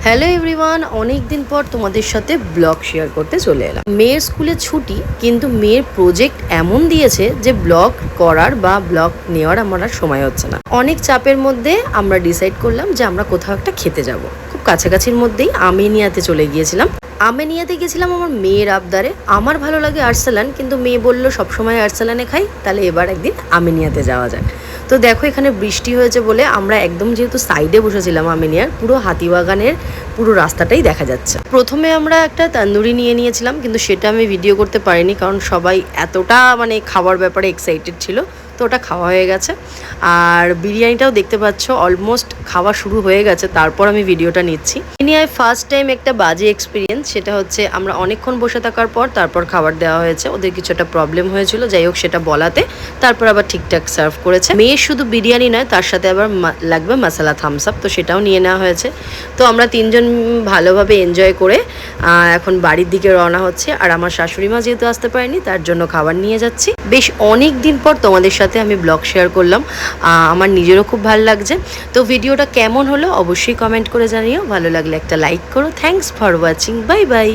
Hello everyone, অনেক দিন পর তোমাদের সাথে ব্লগ শেয়ার করতে চলে এলাম। মেয়ের স্কুলে ছুটি, কিন্তু মেয়ের প্রজেক্ট এমন দিয়েছে যে ব্লগ করার বা ব্লগ নেওয়ার আমার আর সময় হচ্ছে না। অনেক চাপের মধ্যে আমরা ডিসাইড করলাম যে আমরা কোথাও একটা খেতে যাব। খুব কাছাকাছির মধ্যেই আমিনিয়াতে চলে গিয়েছিলাম। আমিনিয়াতে গেছিলাম আমার মেয়ের আবদারে। আমার ভালো লাগে আর্সালান, কিন্তু মেয়ে বললো সবসময় আর্সালানে খাই, তাহলে এবার একদিন আমিনিয়াতে যাওয়া যায়। তো দেখো, এখানে বৃষ্টি হয়েছে বলে আমরা একদম যেহেতু সাইডে বসেছিলাম আমিনিয়ার, পুরো হাতিবাগানের পুরো রাস্তাটাই দেখা যাচ্ছে। প্রথমে আমরা একটা তন্দুরি নিয়ে নিয়েছিলাম, কিন্তু সেটা আমি ভিডিও করতে পারিনি, কারণ সবাই এতটা খাওয়ার ব্যাপারে এক্সাইটেড ছিল। তো ওটা খাওয়া হয়ে গেছে। আর বিরিয়ানিটাও দেখতে পাচ্ছ অলমোস্ট খাওয়া শুরু হয়ে গেছে, তারপর আমি ভিডিওটা নিচ্ছি। ইন্ডিয়ায় ফার্স্ট টাইম একটা বাজে এক্সপিরিয়েন্স, সেটা হচ্ছে আমরা অনেকক্ষণ বসে থাকার পর তারপর খাবার দেওয়া হয়েছে। ওদের কিছু একটা প্রবলেম হয়েছিল, যাই হোক সেটা বলাতে তারপর আবার ঠিকঠাক সার্ভ করেছে। মেয়ের শুধু বিরিয়ানি নয়, তার সাথে আবার লাগবে মশলা থামস আপ, তো সেটাও নিয়ে নেওয়া হয়েছে। তো আমরা তিনজন ভালোভাবে এনজয় করে এখন বাড়ির দিকে রওনা হচ্ছে। আর আমার শাশুড়ি মা যেহেতু আসতে পারেনি, তার জন্য খাবার নিয়ে যাচ্ছি। বেশ অনেক দিন পর তোমাদের সাথে আমি ব্লগ শেয়ার করলাম, আমার নিজেরও খুব ভালো লাগছে। তো ভিডিওটা কেমন হলো অবশ্যই কমেন্ট করে জানিও, ভালো লাগলে একটা লাইক করো। Thanks for watching, bye bye.